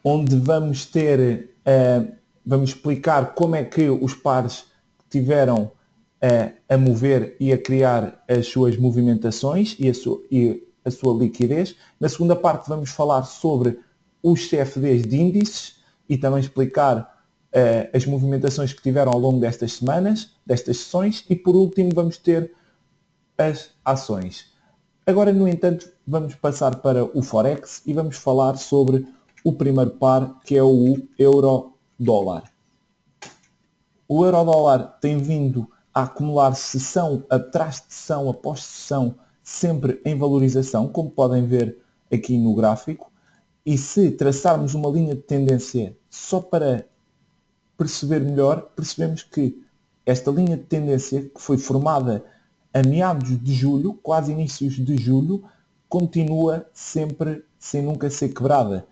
onde vamos ter, vamos explicar como é que os pares tiveram a mover e a criar as suas movimentações e a sua liquidez. Na segunda parte vamos falar sobre os CFDs de índices e também explicar as movimentações que tiveram ao longo destas semanas, destas sessões, e por último vamos ter as ações. Agora, no entanto, vamos passar para o Forex e vamos falar sobre o primeiro par, que é o euro-dólar. O euro-dólar tem vindo a acumular sessão atrás de sessão após sessão, sempre em valorização, como podem ver aqui no gráfico. E se traçarmos uma linha de tendência só para perceber melhor, percebemos que esta linha de tendência, que foi formada a meados de julho, quase inícios de julho, continua sempre sem nunca ser quebrada.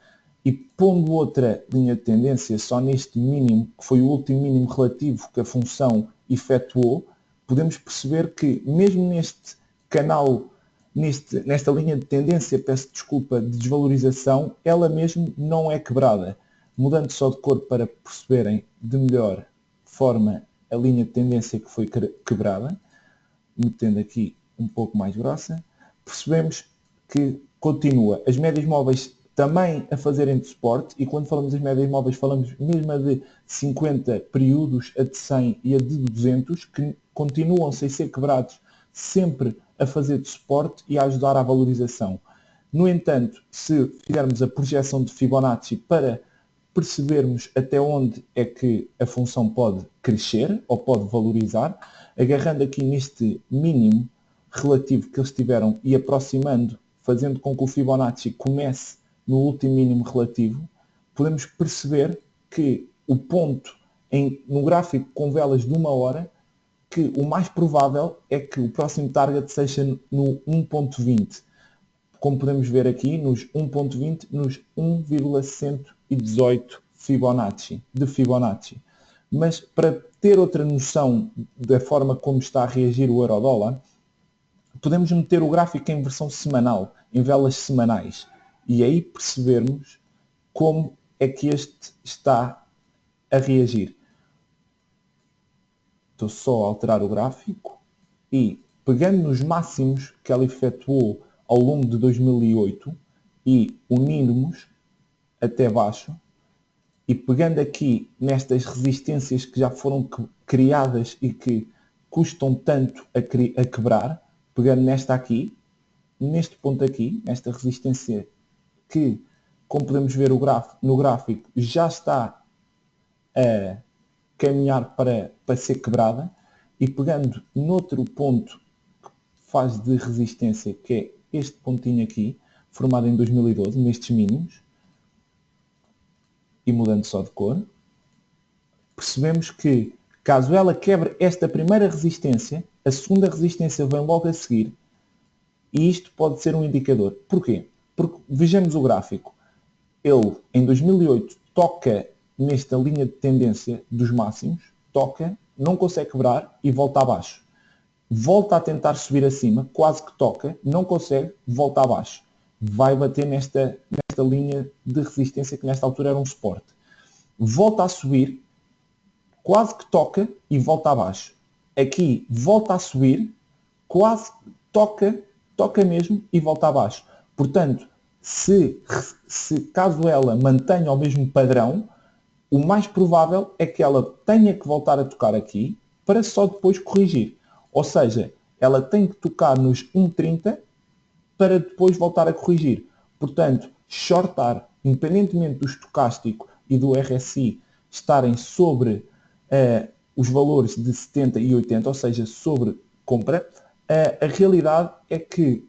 E pondo outra linha de tendência só neste mínimo, que foi o último mínimo relativo que a função efetuou, podemos perceber que mesmo neste canal, nesta linha de tendência, peço desculpa, de desvalorização, ela mesmo não é quebrada. Mudando só de cor para perceberem de melhor forma a linha de tendência que foi quebrada, metendo aqui um pouco mais grossa, percebemos que continua. As médias móveis também a fazerem de suporte, e quando falamos das médias móveis falamos mesmo a de 50 períodos, a de 100 e a de 200, que continuam sem ser quebrados, sempre a fazer de suporte e a ajudar à valorização. No entanto, se fizermos a projeção de Fibonacci para percebermos até onde é que a função pode crescer ou pode valorizar, agarrando aqui neste mínimo relativo que eles tiveram e aproximando, fazendo com que o Fibonacci comece no último mínimo relativo, podemos perceber que o ponto no gráfico com velas de 1 hora, que o mais provável é que o próximo target seja no 1.20. Como podemos ver aqui, nos 1.20, nos 1,118 de Fibonacci. Mas para ter outra noção da forma como está a reagir o euro-dólar, podemos meter o gráfico em versão semanal, em velas semanais, e aí percebermos como é que este está a reagir. Estou só a alterar o gráfico e, pegando nos máximos que ela efetuou ao longo de 2008 e unirmos até baixo, e pegando aqui nestas resistências que já foram criadas e que custam tanto a quebrar, pegando nesta aqui, neste ponto aqui, nesta resistência que, como podemos ver no gráfico, já está a caminhar para ser quebrada, e pegando noutro ponto que faz de resistência, que é este pontinho aqui, formado em 2012, nestes mínimos, e mudando só de cor, percebemos que, caso ela quebre esta primeira resistência, a segunda resistência vem logo a seguir, e isto pode ser um indicador. Porquê? Porque vejamos o gráfico. Ele, em 2008, toca nesta linha de tendência dos máximos, toca, não consegue quebrar e volta abaixo. Volta a tentar subir acima, quase que toca, não consegue, volta abaixo. Vai bater nesta linha de resistência que nesta altura era um suporte. Volta a subir, quase que toca e volta abaixo. Aqui volta a subir, quase toca mesmo e volta abaixo. Portanto, se caso ela mantenha o mesmo padrão, o mais provável é que ela tenha que voltar a tocar aqui para só depois corrigir. Ou seja, ela tem que tocar nos 1.30 para depois voltar a corrigir. Portanto, shortar, independentemente do estocástico e do RSI estarem sobre os valores de 70 e 80, ou seja, sobre compra, a realidade é que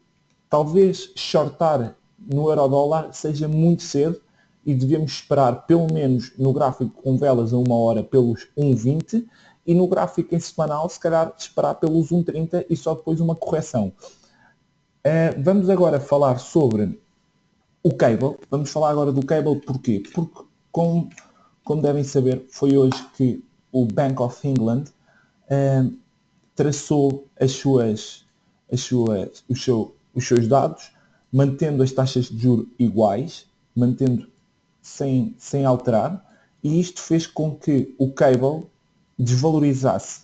talvez shortar no euro-dólar seja muito cedo e devemos esperar pelo menos no gráfico com velas a 1 hora pelos 1.20 e no gráfico em semanal se calhar esperar pelos 1.30 e só depois uma correção. Vamos agora falar sobre o cable. Vamos falar agora do cable porquê? Porque, como devem saber, foi hoje que o Bank of England traçou os seus dados, mantendo as taxas de juros iguais, mantendo sem alterar, e isto fez com que o cable desvalorizasse.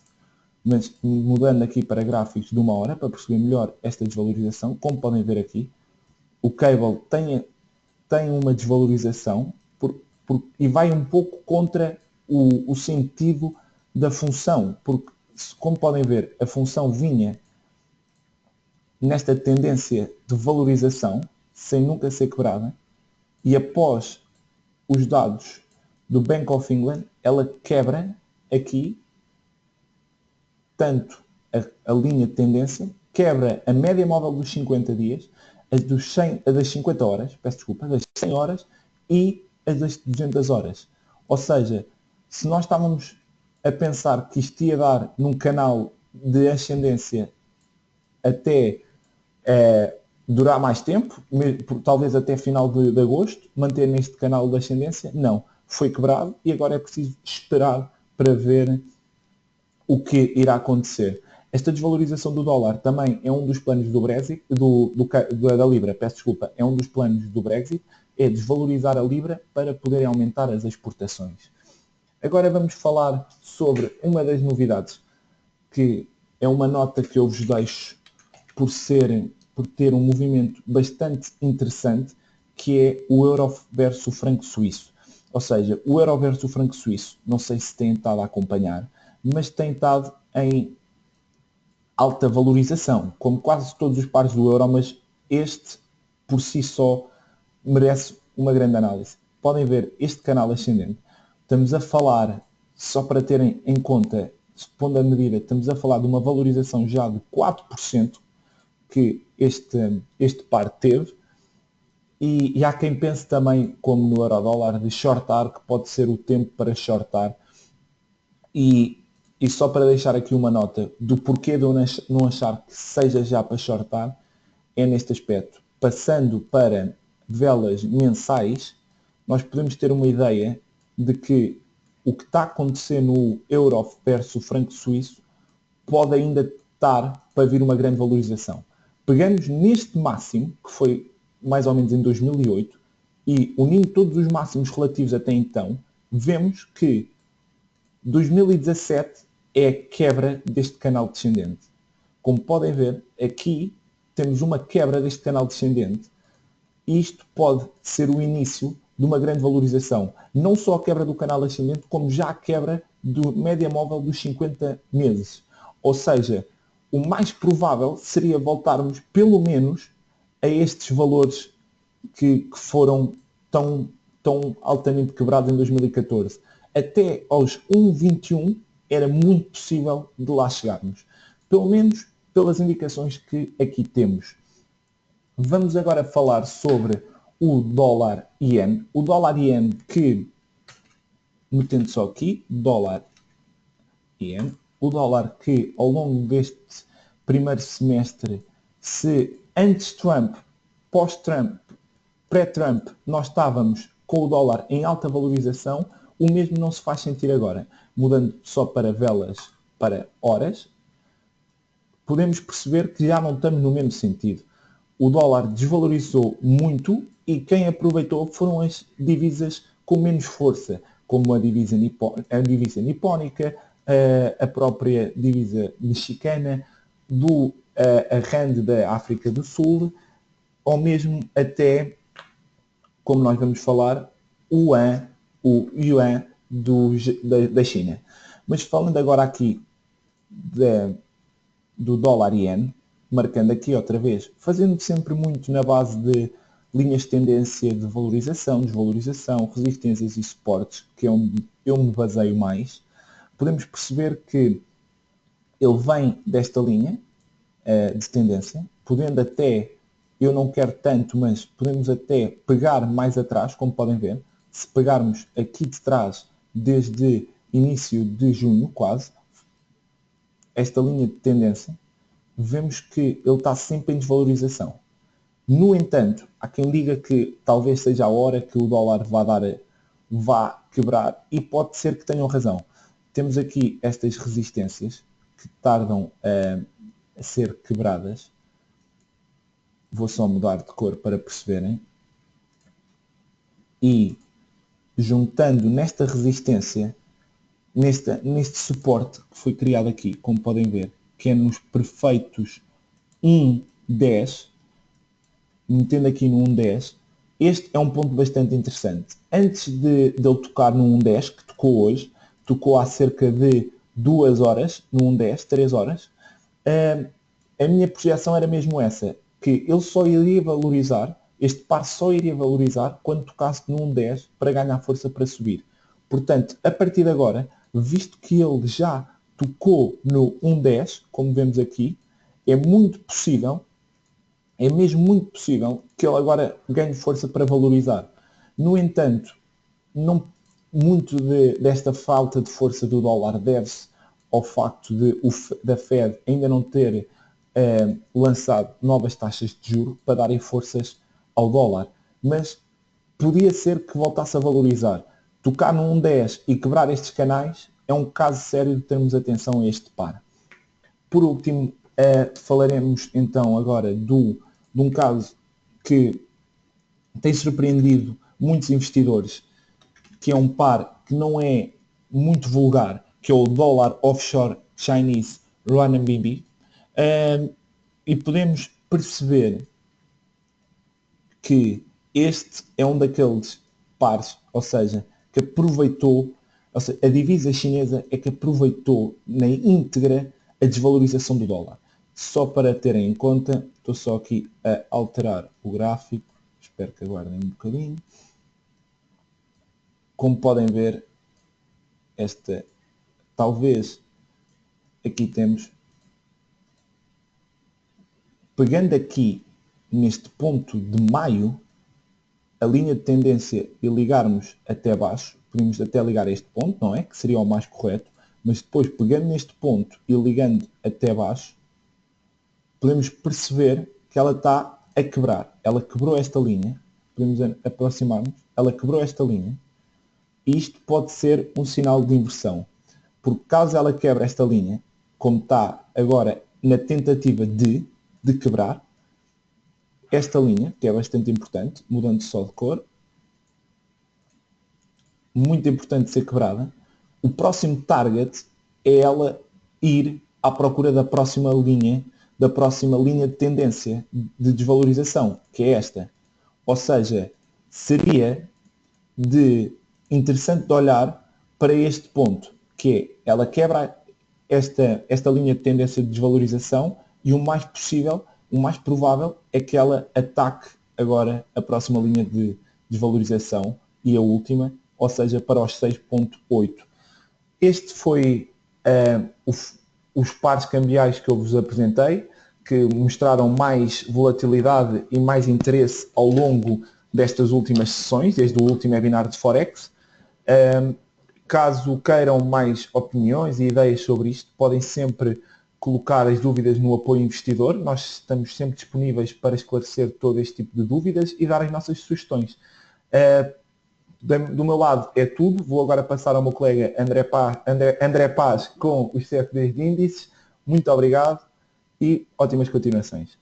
Mas mudando aqui para gráficos de 1 hora, para perceber melhor esta desvalorização, como podem ver aqui, o cable tem uma desvalorização e vai um pouco contra o sentido da função, porque, como podem ver, a função vinha nesta tendência de valorização, sem nunca ser quebrada, e após os dados do Bank of England, ela quebra aqui tanto a linha de tendência, quebra a média móvel dos 50 dias, a das 50 horas, peço desculpa, das 100 horas e as das 200 horas. Ou seja, se nós estávamos a pensar que isto ia dar num canal de ascendência até durar mais tempo, talvez até final de agosto, manter neste canal de ascendência, não. Foi quebrado e agora é preciso esperar para ver o que irá acontecer. Esta desvalorização do dólar também é um dos planos do Brexit, da Libra, peço desculpa, é um dos planos do Brexit, é desvalorizar a Libra para poderem aumentar as exportações. Agora vamos falar sobre uma das novidades, que é uma nota que eu vos deixo por ter um movimento bastante interessante, que é o euro versus o franco suíço. Ou seja, o euro versus o franco suíço, não sei se têm estado a acompanhar, mas tem estado em alta valorização, como quase todos os pares do euro, mas este, por si só, merece uma grande análise. Podem ver este canal ascendente. Estamos a falar, só para terem em conta, pondo a medida, estamos a falar de uma valorização já de 4% que este par teve, e há quem pense também, como no euro-dólar, de shortar, que pode ser o tempo para shortar. E só para deixar aqui uma nota do porquê de eu não achar que seja já para shortar, é neste aspecto. Passando para velas mensais, nós podemos ter uma ideia de que o que está a acontecer no euro versus o franco suíço pode ainda estar para vir uma grande valorização. Pegamos neste máximo, que foi mais ou menos em 2008, e unindo todos os máximos relativos até então, vemos que 2017 é a quebra deste canal descendente. Como podem ver, aqui temos uma quebra deste canal descendente e isto pode ser o início de uma grande valorização. Não só a quebra do canal ascendente, como já a quebra do média móvel dos 50 meses. Ou seja, o mais provável seria voltarmos pelo menos a estes valores que foram tão altamente quebrados em 2014. Até aos 1,21 era muito possível de lá chegarmos. Pelo menos pelas indicações que aqui temos. Vamos agora falar sobre o dólar iene. O dólar iene que, metendo só aqui, dólar iene, o dólar que ao longo deste primeiro semestre, se antes Trump, pós-Trump, pré-Trump, nós estávamos com o dólar em alta valorização, o mesmo não se faz sentir agora. Mudando só para velas para horas, podemos perceber que já não estamos no mesmo sentido. O dólar desvalorizou muito e quem aproveitou foram as divisas com menos força, como a divisa nipónica, a própria divisa mexicana, a rand da África do Sul, ou mesmo até, como nós vamos falar, o yuan da China. Mas falando agora aqui do dólar iene, marcando aqui outra vez, fazendo sempre muito na base de linhas de tendência de valorização, desvalorização, resistências e suportes, que é onde eu me baseio mais, podemos perceber que ele vem desta linha de tendência, podendo até, eu não quero tanto, mas podemos até pegar mais atrás, como podem ver, se pegarmos aqui de trás, desde início de junho quase, esta linha de tendência, vemos que ele está sempre em desvalorização. No entanto, há quem diga que talvez seja a hora que o dólar vá quebrar, e pode ser que tenham razão. Temos aqui estas resistências que tardam a ser quebradas. Vou só mudar de cor para perceberem. E juntando nesta resistência, neste suporte que foi criado aqui, como podem ver, que é nos perfeitos 1,10, metendo aqui no 1,10, este é um ponto bastante interessante. Antes de eu tocar no 1,10, que tocou hoje, tocou há cerca de 2 horas, no 1,10, 3 horas, a minha projeção era mesmo essa, que ele só iria valorizar, este par só iria valorizar quando tocasse no 1,10 para ganhar força para subir. Portanto, a partir de agora, visto que ele já tocou no 1,10, como vemos aqui, é muito possível, é mesmo muito possível que ele agora ganhe força para valorizar. No entanto, não, muito desta falta de força do dólar deve-se ao facto da Fed ainda não ter lançado novas taxas de juros para darem forças ao dólar. Mas podia ser que voltasse a valorizar. Tocar no 1,10 e quebrar estes canais é um caso sério de termos atenção a este par. Por último, falaremos então agora de um caso que tem surpreendido muitos investidores, que é um par que não é muito vulgar, que é o dólar offshore Chinese renminbi, e podemos perceber que este é um daqueles pares, ou seja, que aproveitou, ou seja, a divisa chinesa é que aproveitou na íntegra a desvalorização do dólar. Só para terem em conta, estou só aqui a alterar o gráfico, espero que aguardem um bocadinho. Como podem ver, esta, talvez, aqui temos, pegando aqui neste ponto de maio, a linha de tendência e ligarmos até baixo, podemos até ligar a este ponto, não é? Que seria o mais correto, mas depois pegando neste ponto e ligando até baixo, podemos perceber que ela está a quebrar. Ela quebrou esta linha, podemos aproximar-nos, ela quebrou esta linha, e isto pode ser um sinal de inversão, porque caso ela quebre esta linha, como está agora na tentativa de quebrar, esta linha, que é bastante importante, mudando só de cor, muito importante ser quebrada, o próximo target é ela ir à procura da próxima linha de tendência de desvalorização, que é esta. Ou seja, seria interessante de olhar para este ponto, que é ela quebra esta linha de tendência de desvalorização e o mais possível, o mais provável é que ela ataque agora a próxima linha de desvalorização e a última, ou seja, para os 6,8. Este foi os pares cambiais que eu vos apresentei, que mostraram mais volatilidade e mais interesse ao longo destas últimas sessões, desde o último webinar de Forex. Caso queiram mais opiniões e ideias sobre isto, podem sempre colocar as dúvidas no apoio investidor. Nós estamos sempre disponíveis para esclarecer todo este tipo de dúvidas e dar as nossas sugestões. Do meu lado é tudo. Vou agora passar ao meu colega André Paz com os CFDs de índices. Muito obrigado e ótimas continuações.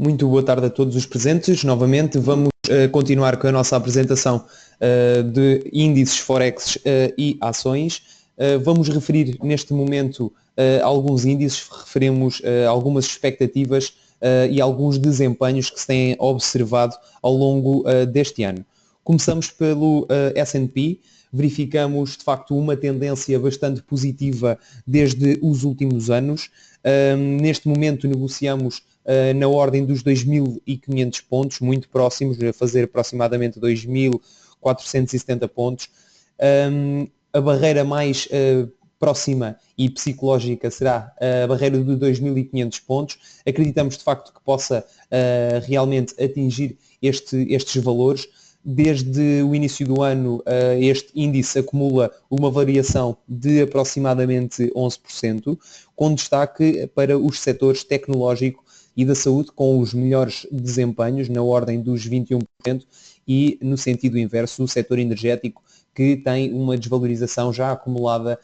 Muito boa tarde a todos os presentes. Novamente vamos continuar com a nossa apresentação de índices Forex e ações. Vamos referir neste momento alguns índices, referimos algumas expectativas e alguns desempenhos que se têm observado ao longo deste ano. Começamos pelo S&P. Verificamos de facto uma tendência bastante positiva desde os últimos anos. Neste momento negociamos na ordem dos 2.500 pontos, muito próximos, a fazer aproximadamente 2.470 pontos. A barreira mais próxima e psicológica será a barreira de 2.500 pontos. Acreditamos de facto que possa realmente atingir estes valores. Desde o início do ano, este índice acumula uma variação de aproximadamente 11%, com destaque para os setores tecnológico e da saúde, com os melhores desempenhos, na ordem dos 21%, e no sentido inverso, o setor energético, que tem uma desvalorização já acumulada,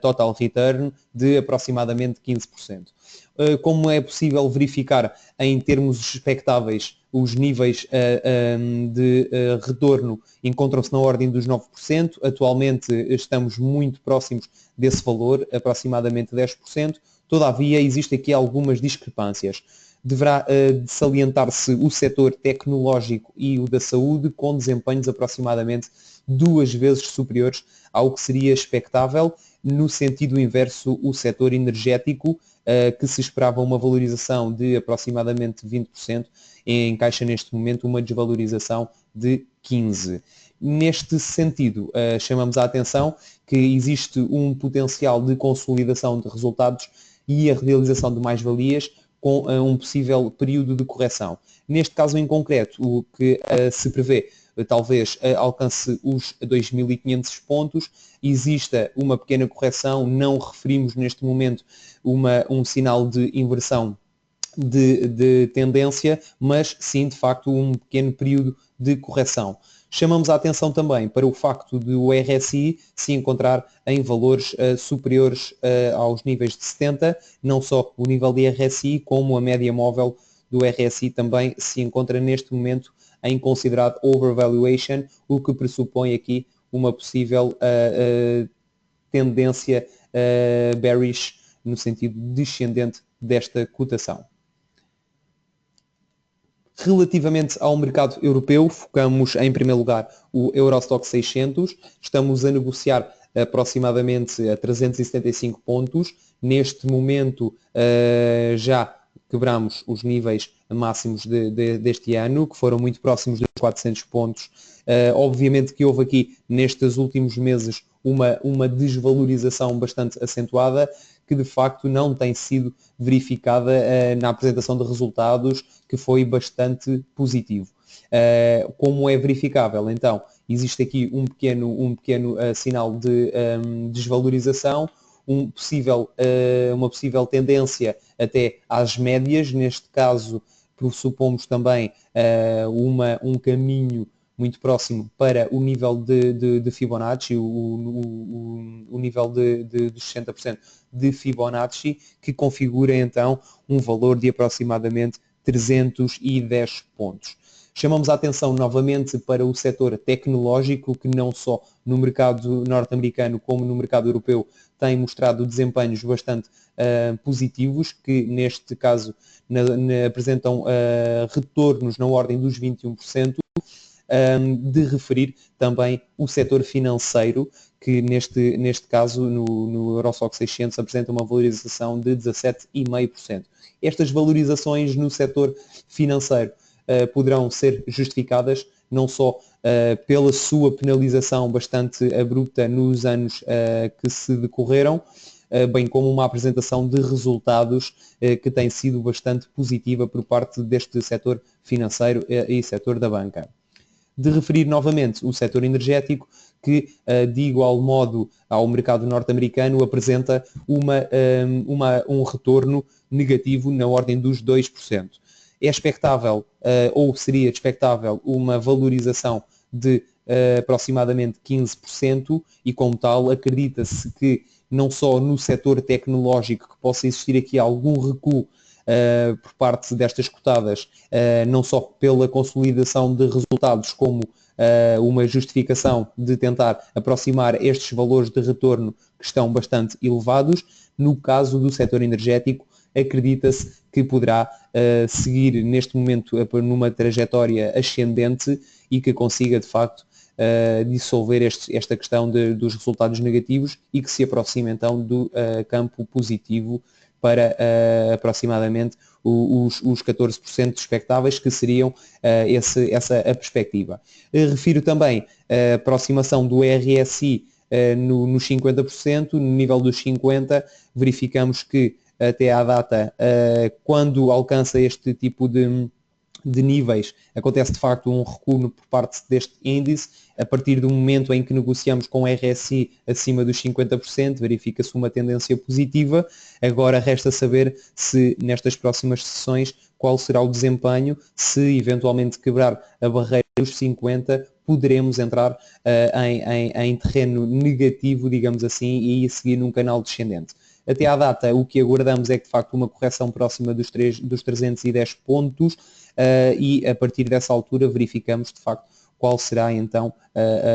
total return, de aproximadamente 15%. Como é possível verificar em termos expectáveis, os níveis de retorno encontram-se na ordem dos 9%, atualmente estamos muito próximos desse valor, aproximadamente 10%, todavia existem aqui algumas discrepâncias. Deverá salientar-se o setor tecnológico e o da saúde, com desempenhos aproximadamente 2 vezes superiores ao que seria expectável. No sentido inverso, o setor energético, que se esperava uma valorização de aproximadamente 20%, encaixa neste momento uma desvalorização de 15%. Neste sentido, chamamos a atenção que existe um potencial de consolidação de resultados e a realização de mais-valias com um possível período de correção. Neste caso em concreto, o que se prevê talvez alcance os 2.500 pontos, exista uma pequena correção, não referimos neste momento um sinal de inversão de tendência, mas sim, de facto, um pequeno período de correção. Chamamos a atenção também para o facto de o RSI se encontrar em valores superiores aos níveis de 70, não só o nível de RSI, como a média móvel do RSI também se encontra neste momento em considerado overvaluation, o que pressupõe aqui uma possível tendência bearish, no sentido descendente desta cotação. Relativamente ao mercado europeu, focamos em primeiro lugar o Eurostoxx 600, estamos a negociar aproximadamente a 375 pontos, neste momento já quebramos os níveis máximos deste ano, que foram muito próximos dos 400 pontos. Obviamente que houve aqui, nestes últimos meses, uma desvalorização bastante acentuada, que de facto não tem sido verificada na apresentação de resultados, que foi bastante positivo. Como é verificável, então, existe aqui um pequeno sinal de desvalorização, uma possível tendência até às médias, neste caso pressupomos também um caminho muito próximo para o nível de Fibonacci, o nível dos 60% de Fibonacci, que configura então um valor de aproximadamente 310 pontos. Chamamos a atenção novamente para o setor tecnológico, que não só no mercado norte-americano como no mercado europeu tem mostrado desempenhos bastante positivos, que neste caso apresentam retornos na ordem dos 21%. De referir também o setor financeiro, que neste caso no Eurostoxx 600 apresenta uma valorização de 17,5%. Estas valorizações no setor financeiro poderão ser justificadas não só pela sua penalização bastante abrupta nos anos que se decorreram, bem como uma apresentação de resultados que tem sido bastante positiva por parte deste setor financeiro e setor da banca. De referir novamente o setor energético, que de igual modo ao mercado norte-americano apresenta um retorno negativo na ordem dos 2%. É expectável, ou seria expectável, uma valorização de aproximadamente 15%, e como tal acredita-se que não só no setor tecnológico que possa existir aqui algum recuo por parte destas cotadas, não só pela consolidação de resultados, como uma justificação de tentar aproximar estes valores de retorno que estão bastante elevados. No caso do setor energético, acredita-se que poderá seguir neste momento numa trajetória ascendente e que consiga de facto dissolver esta questão dos resultados negativos e que se aproxime então do campo positivo para aproximadamente os 14% expectáveis, que seriam essa a perspectiva. Refiro também a aproximação do RSI nos 50%, no nível dos 50%, verificamos que até à data, quando alcança este tipo de níveis, acontece de facto um recuo por parte deste índice. A partir do momento em que negociamos com RSI acima dos 50%, verifica-se uma tendência positiva. Agora resta saber se nestas próximas sessões qual será o desempenho. Se eventualmente quebrar a barreira dos 50, poderemos entrar em terreno negativo, digamos assim, e seguir num canal descendente. Até à data, o que aguardamos é que de facto uma correção próxima dos 310 pontos e a partir dessa altura verificamos de facto qual será então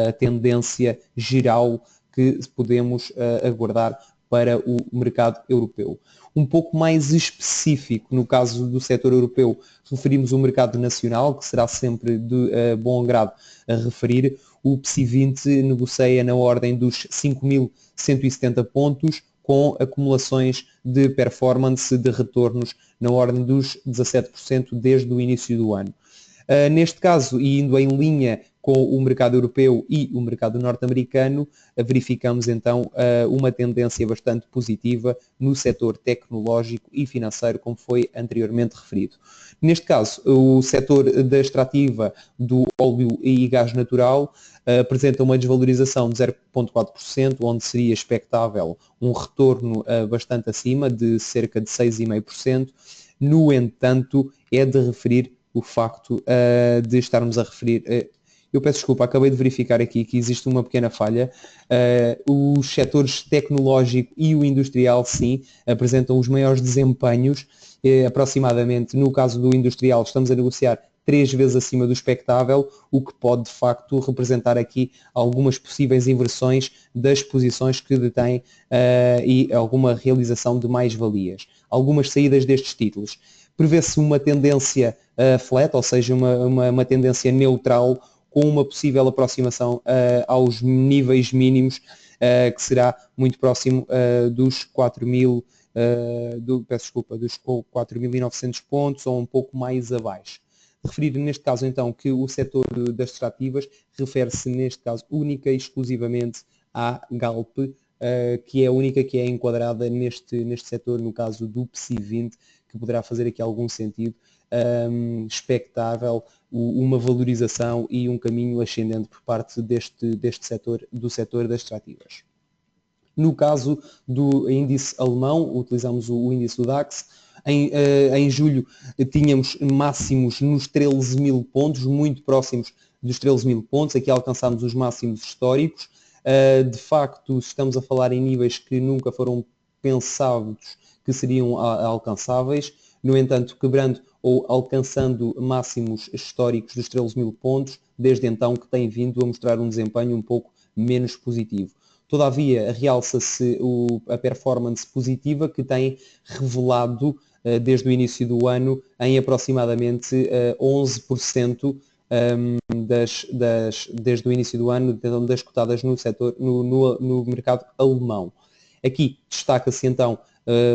a tendência geral que podemos aguardar para o mercado europeu. Um pouco mais específico, no caso do setor europeu, referimos o mercado nacional, que será sempre de bom grado a referir. O PSI 20 negocia na ordem dos 5.170 pontos, com acumulações de performance de retornos na ordem dos 17% desde o início do ano. Neste caso, e indo em linha com o mercado europeu e o mercado norte-americano, verificamos então uma tendência bastante positiva no setor tecnológico e financeiro, como foi anteriormente referido. Neste caso, o setor da extrativa do óleo e gás natural apresenta uma desvalorização de 0,4%, onde seria expectável um retorno bastante acima, de cerca de 6,5%. No entanto, é de referir o facto de estarmos a referir... eu peço desculpa, acabei de verificar aqui que existe uma pequena falha. Os setores tecnológico e o industrial, sim, apresentam os maiores desempenhos. Aproximadamente, no caso do industrial, estamos a negociar 3 vezes acima do expectável, o que pode, de facto, representar aqui algumas possíveis inversões das posições que detém e alguma realização de mais-valias. Algumas saídas destes títulos. Prevê-se uma tendência flat, ou seja, uma tendência neutral, com uma possível aproximação aos níveis mínimos, que será muito próximo dos 4.900 pontos, ou um pouco mais abaixo. Referir neste caso então que o setor das extrativas refere-se neste caso única e exclusivamente à Galp, que é a única que é enquadrada neste setor, no caso do PSI 20, que poderá fazer aqui algum sentido expectável uma valorização e um caminho ascendente por parte deste setor, do setor das extrativas. No caso do índice alemão, utilizamos o índice do DAX. Em julho tínhamos máximos nos 13.000 pontos, muito próximos dos 13.000 pontos. Aqui alcançámos os máximos históricos. De facto, estamos a falar em níveis que nunca foram pensados que seriam alcançáveis. No entanto, quebrando ou alcançando máximos históricos dos 13.000 pontos, desde então que tem vindo a mostrar um desempenho um pouco menos positivo. Todavia, realça-se a performance positiva que tem revelado desde o início do ano em aproximadamente 11% desde o início do ano, das cotadas no setor, no mercado alemão. Aqui destaca-se então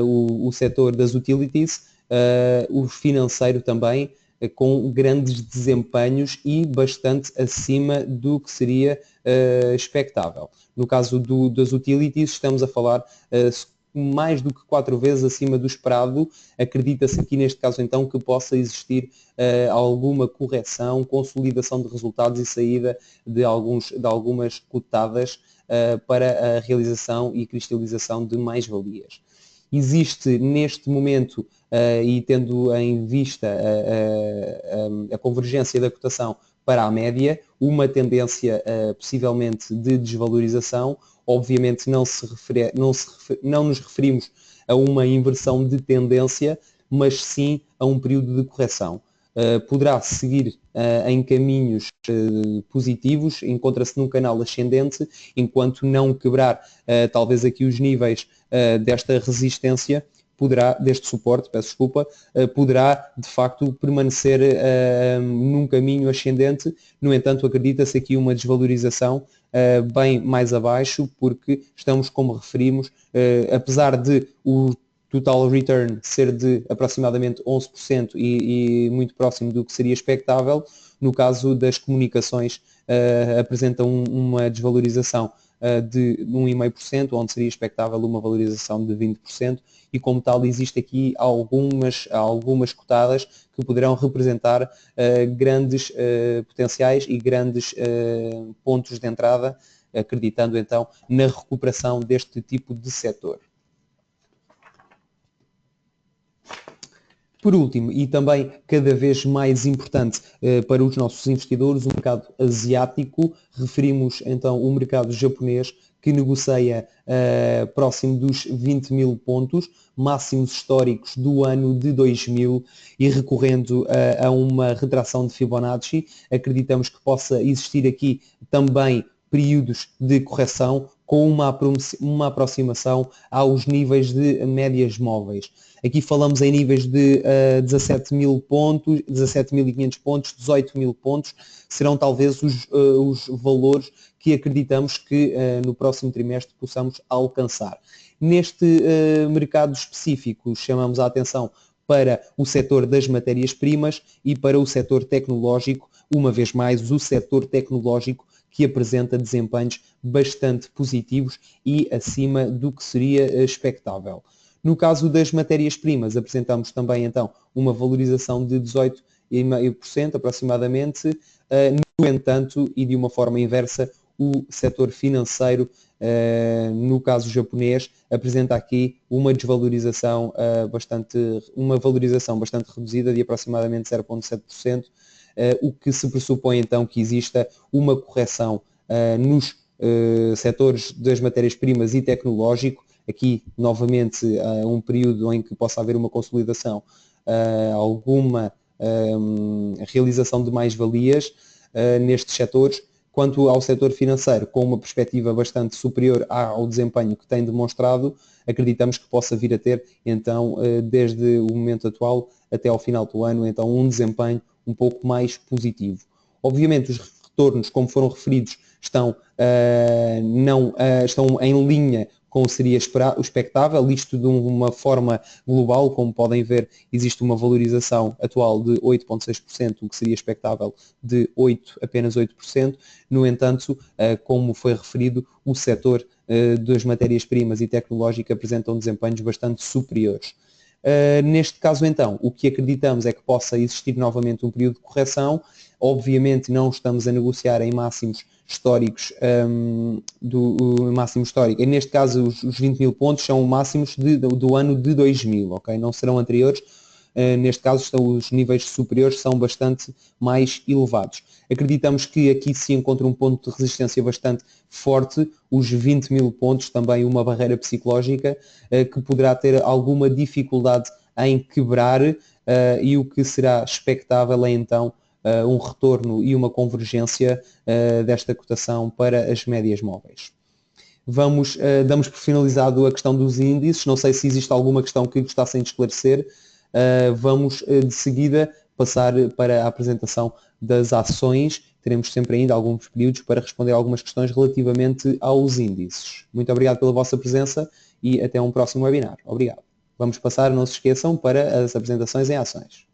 o setor das utilities, o financeiro também, com grandes desempenhos e bastante acima do que seria expectável. No caso das utilities, estamos a falar mais do que 4 vezes acima do esperado. Acredita-se aqui neste caso então que possa existir alguma correção, consolidação de resultados e saída de algumas cotadas para a realização e cristalização de mais-valias. Existe neste momento, e tendo em vista a convergência da cotação para a média, uma tendência possivelmente de desvalorização. Obviamente não nos referimos a uma inversão de tendência, mas sim a um período de correção. Poderá seguir em caminhos positivos, encontra-se num canal ascendente, enquanto não quebrar talvez aqui os níveis desta resistência, deste suporte, peço desculpa, poderá de facto permanecer num caminho ascendente. No entanto, acredita-se aqui uma desvalorização bem mais abaixo, porque estamos, como referimos, apesar de o total return ser de aproximadamente 11% e muito próximo do que seria expectável, no caso das comunicações apresentam uma desvalorização de 1,5%, onde seria expectável uma valorização de 20%, e como tal existe aqui algumas cotadas que poderão representar grandes potenciais e grandes pontos de entrada, acreditando então na recuperação deste tipo de setor. Por último, e também cada vez mais importante para os nossos investidores, o mercado asiático, referimos então o mercado japonês, que negocia próximo dos 20 mil pontos, máximos históricos do ano de 2000, e recorrendo a uma retração de Fibonacci, acreditamos que possa existir aqui também períodos de correção com uma aproximação aos níveis de médias móveis. Aqui falamos em níveis de 17 mil pontos, 17.500 pontos, 18 mil pontos, serão talvez os valores que acreditamos que no próximo trimestre possamos alcançar. Neste mercado específico, chamamos a atenção para o setor das matérias-primas e para o setor tecnológico, uma vez mais o setor tecnológico, que apresenta desempenhos bastante positivos e acima do que seria expectável. No caso das matérias-primas, apresentamos também então uma valorização de 18,5% aproximadamente. No entanto, e de uma forma inversa, o setor financeiro, no caso japonês, apresenta aqui uma desvalorização uma valorização bastante reduzida de aproximadamente 0,7%, o que se pressupõe então que exista uma correção nos setores das matérias-primas e tecnológico. Aqui, novamente, um período em que possa haver uma consolidação, alguma realização de mais-valias nestes setores. Quanto ao setor financeiro, com uma perspectiva bastante superior ao desempenho que tem demonstrado, acreditamos que possa vir a ter, então, desde o momento atual até ao final do ano, então, um desempenho um pouco mais positivo. Obviamente, os retornos, como foram referidos, estão em linha com o que seria o expectável, isto de uma forma global. Como podem ver, existe uma valorização atual de 8,6%, o que seria expectável de apenas 8%. No entanto, como foi referido, o setor das matérias-primas e tecnológica apresentam desempenhos bastante superiores. Neste caso, então, o que acreditamos é que possa existir novamente um período de correção. Obviamente não estamos a negociar em máximos históricos do máximo histórico. E neste caso, os 20 mil pontos são máximos do ano de 2000, ok? Não serão anteriores. Neste caso, os níveis superiores são bastante mais elevados. Acreditamos que aqui se encontra um ponto de resistência bastante forte, os 20 mil pontos, também uma barreira psicológica que poderá ter alguma dificuldade em quebrar, e o que será expectável é então um retorno e uma convergência desta cotação para as médias móveis. Damos por finalizado a questão dos índices. Não sei se existe alguma questão que gostassem de esclarecer. Vamos de seguida passar para a apresentação das ações. Teremos sempre ainda alguns períodos para responder algumas questões relativamente aos índices. Muito obrigado pela vossa presença e até um próximo webinar. Obrigado. Vamos passar, não se esqueçam, para as apresentações em ações.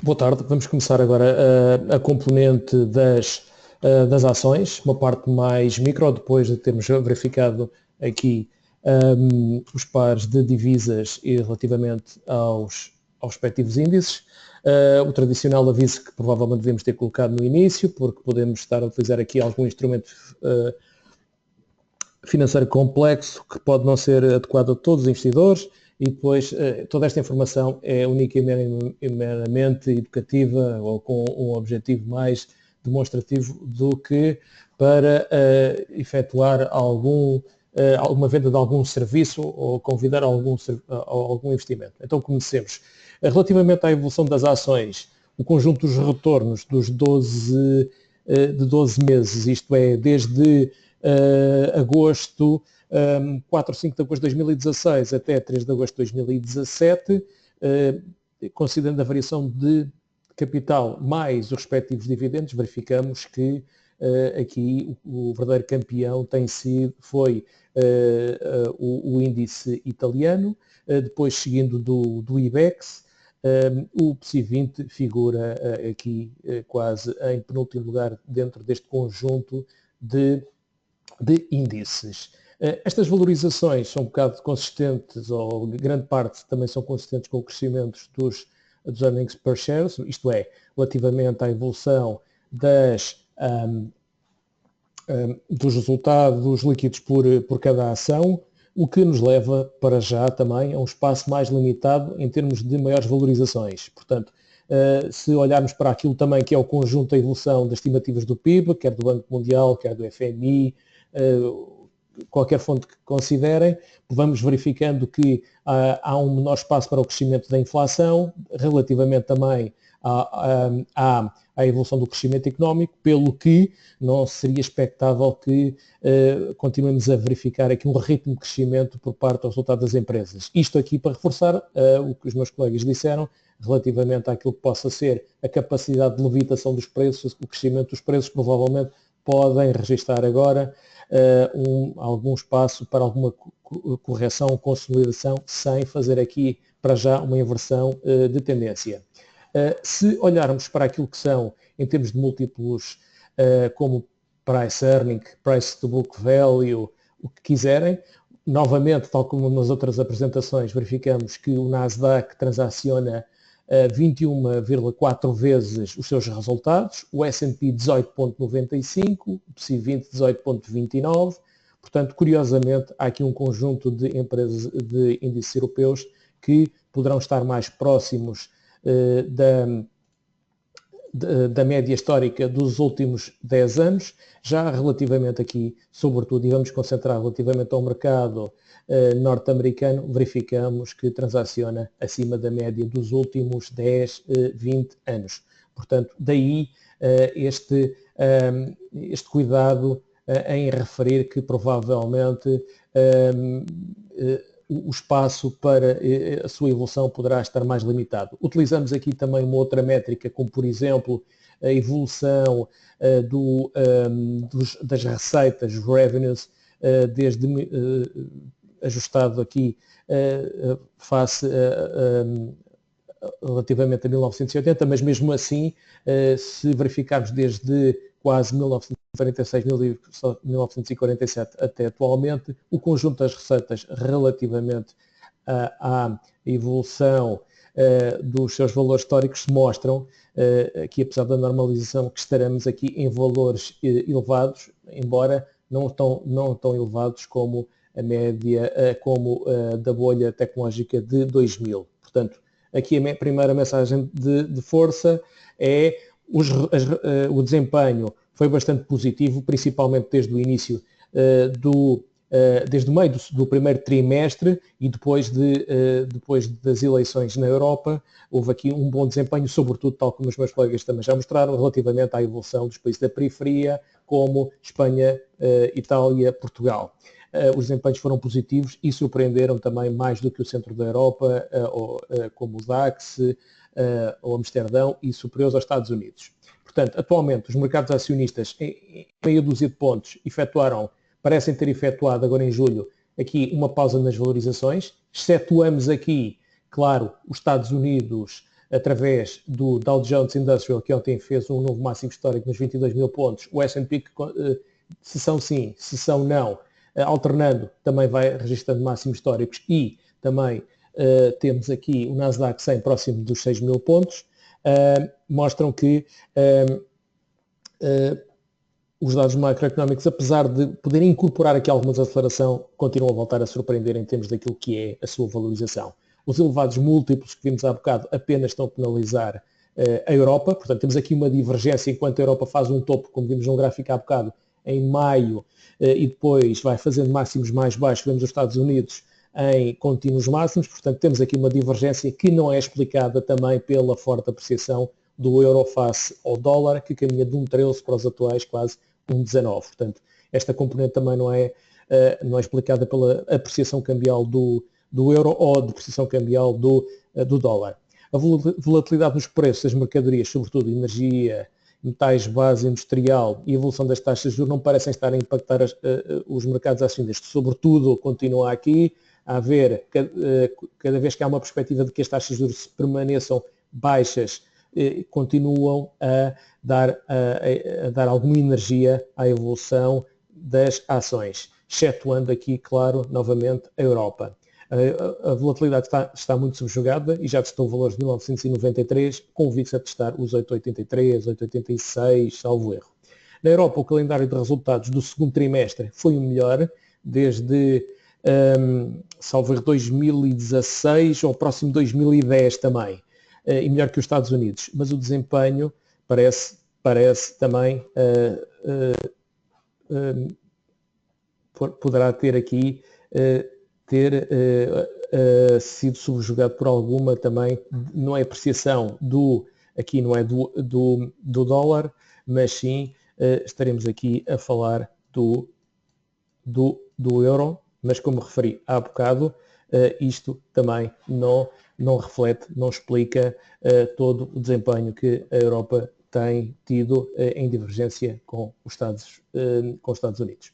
Boa tarde, vamos começar agora a componente das ações, uma parte mais micro, depois de termos verificado aqui os pares de divisas e relativamente aos respectivos índices. O tradicional aviso que provavelmente devemos ter colocado no início, porque podemos estar a utilizar aqui algum instrumento financeiro complexo que pode não ser adequado a todos os investidores, e depois toda esta informação é única e meramente educativa ou com um objetivo mais demonstrativo do que para efetuar alguma venda de algum serviço ou convidar a algum investimento. Então comecemos. Relativamente à evolução das ações, o conjunto dos retornos dos 12 meses, isto é, desde agosto, 4 ou 5 de agosto de 2016 até 3 de agosto de 2017, considerando a variação de capital mais os respectivos dividendos, verificamos que aqui o verdadeiro campeão foi o índice italiano, depois seguindo do IBEX. O PSI 20 figura aqui quase em penúltimo lugar dentro deste conjunto de índices. Estas valorizações são um bocado consistentes, ou grande parte também são consistentes com o crescimento dos earnings per share, isto é, relativamente à evolução dos resultados líquidos por cada ação, o que nos leva para já também a um espaço mais limitado em termos de maiores valorizações. Portanto, se olharmos para aquilo também que é o conjunto da evolução das estimativas do PIB, quer do Banco Mundial, quer do FMI, qualquer fonte que considerem, vamos verificando que há um menor espaço para o crescimento da inflação, relativamente também à evolução do crescimento económico, pelo que não seria expectável que continuemos a verificar aqui um ritmo de crescimento por parte do resultado das empresas. Isto aqui para reforçar o que os meus colegas disseram, relativamente àquilo que possa ser a capacidade de levitação dos preços, o crescimento dos preços, provavelmente podem registrar agora algum espaço para alguma correção, consolidação, sem fazer aqui para já uma inversão de tendência. Se olharmos para aquilo que são, em termos de múltiplos, como price earning, price to book value, o que quiserem, novamente, tal como nas outras apresentações, verificamos que o Nasdaq transaciona 21,4 vezes os seus resultados, o S&P 18,95, o PSI 20 18,29. Portanto, curiosamente, há aqui um conjunto de empresas de índices europeus que poderão estar mais próximos da média histórica dos últimos 10 anos, já relativamente aqui, sobretudo, e vamos concentrar relativamente ao mercado norte-americano, verificamos que transaciona acima da média dos últimos 10, 20 anos. Portanto, daí este cuidado em referir que provavelmente o espaço para a sua evolução poderá estar mais limitado. Utilizamos aqui também uma outra métrica, como por exemplo a evolução das receitas, revenues, desde ajustado aqui face relativamente a 1980, mas mesmo assim, se verificarmos desde quase 1946, 1947 até atualmente, o conjunto das receitas relativamente à evolução dos seus valores históricos se mostram, aqui apesar da normalização, que estaremos aqui em valores elevados, embora não tão elevados como a média, como da bolha tecnológica de 2000. Portanto, aqui a primeira mensagem de força é o desempenho foi bastante positivo, principalmente desde o início desde o meio do primeiro trimestre e depois das eleições na Europa, houve aqui um bom desempenho, sobretudo, tal como os meus colegas também já mostraram, relativamente à evolução dos países da periferia, como Espanha, Itália, Portugal. Os desempenhos foram positivos e surpreenderam também mais do que o centro da Europa, como o DAX, ou Amsterdão, e superiores aos Estados Unidos. Portanto, atualmente, os mercados acionistas, em meia dúzia de pontos, parecem ter efetuado agora em julho aqui uma pausa nas valorizações, excetuamos aqui, claro, os Estados Unidos através do Dow Jones Industrial, que ontem fez um novo máximo histórico nos 22 mil pontos, o S&P, sessão sim, sessão não, alternando, também vai registrando máximos históricos, e também temos aqui o Nasdaq 100 próximo dos 6 mil pontos, mostram que os dados macroeconómicos, apesar de poderem incorporar aqui alguma desaceleração, continuam a voltar a surpreender em termos daquilo que é a sua valorização. Os elevados múltiplos que vimos há bocado apenas estão a penalizar a Europa, portanto temos aqui uma divergência enquanto a Europa faz um topo, como vimos num gráfico há bocado, em maio, e depois vai fazendo máximos mais baixos, vemos os Estados Unidos em contínuos máximos, portanto temos aqui uma divergência que não é explicada também pela forte apreciação do euro face ao dólar, que caminha de 1,13 para os atuais quase 1,19. Portanto, esta componente também não é explicada pela apreciação cambial do euro ou a depreciação cambial do dólar. A volatilidade nos preços das mercadorias, sobretudo energia, metais base industrial e a evolução das taxas de juros não parecem estar a impactar os mercados acionistas. Sobretudo, continua aqui a haver, cada vez que há uma perspectiva de que as taxas de juros permaneçam baixas, continuam a dar alguma energia à evolução das ações, excetuando aqui, claro, novamente a Europa. A volatilidade está muito subjugada e já testou valores de 1993, com o VIX a testar os 8,83, 8,86, salvo erro. Na Europa, o calendário de resultados do segundo trimestre foi o melhor desde, salvo erro, 2016 ou próximo 2010 também, e melhor que os Estados Unidos, mas o desempenho parece também poderá ter aqui sido subjugado por alguma também, não é apreciação aqui não é do dólar, mas sim estaremos aqui a falar do euro, mas como referi há bocado, isto também não reflete, não explica todo o desempenho que a Europa tem tido em divergência com os Estados Unidos.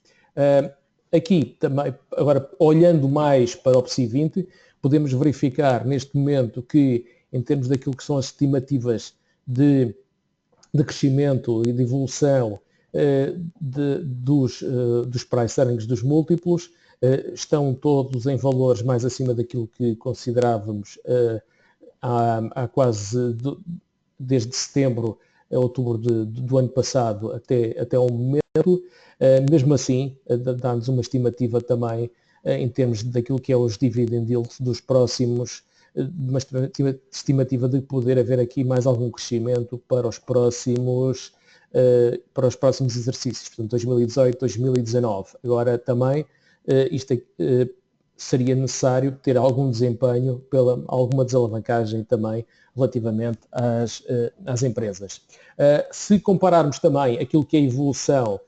Aqui também, agora olhando mais para o PSI 20, podemos verificar neste momento que, em termos daquilo que são as estimativas de crescimento e de evolução dos price earnings, dos múltiplos, estão todos em valores mais acima daquilo que considerávamos há quase desde setembro a outubro do ano passado até ao momento. Mesmo assim, dá-nos uma estimativa também em termos daquilo que é os dividend yields dos próximos, uma estimativa de poder haver aqui mais algum crescimento para os próximos exercícios, portanto 2018, 2019. Agora também isto seria necessário ter algum desempenho, alguma desalavancagem também relativamente às empresas. Se compararmos também aquilo que é a evolução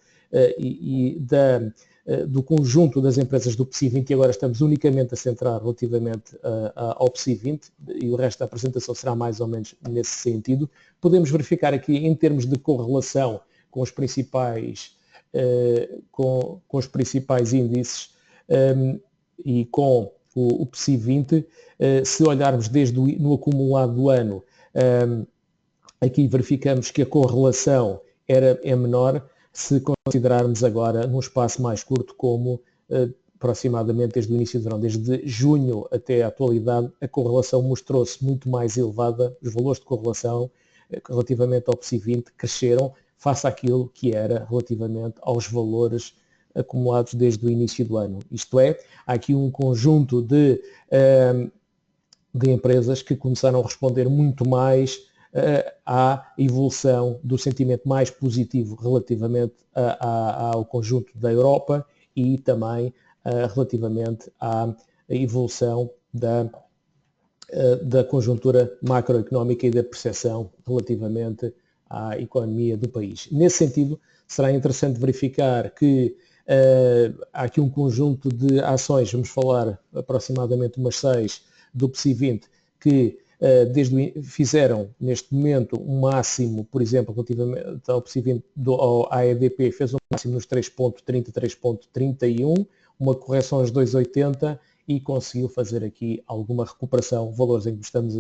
do conjunto das empresas do PSI 20, e agora estamos unicamente a centrar relativamente ao PSI 20, e o resto da apresentação será mais ou menos nesse sentido, podemos verificar aqui em termos de correlação com os principais índices e com o PSI 20, se olharmos no acumulado do ano, aqui verificamos que a correlação é menor, se considerarmos agora num espaço mais curto, como aproximadamente desde o início do verão, desde junho até a atualidade, a correlação mostrou-se muito mais elevada, os valores de correlação relativamente ao PSI 20 cresceram face àquilo que era relativamente aos valores acumulados desde o início do ano. Isto é, há aqui um conjunto de empresas que começaram a responder muito mais à evolução do sentimento mais positivo relativamente ao conjunto da Europa e também relativamente à evolução da conjuntura macroeconómica e da percepção relativamente à economia do país. Nesse sentido, será interessante verificar que há aqui um conjunto de ações, vamos falar aproximadamente umas 6 do PSI 20, que fizeram neste momento um máximo, por exemplo, relativamente ao PSI 20, ao AEDP, fez um máximo nos 3.30, 3.31, uma correção aos 2.80 e conseguiu fazer aqui alguma recuperação, valores em que estamos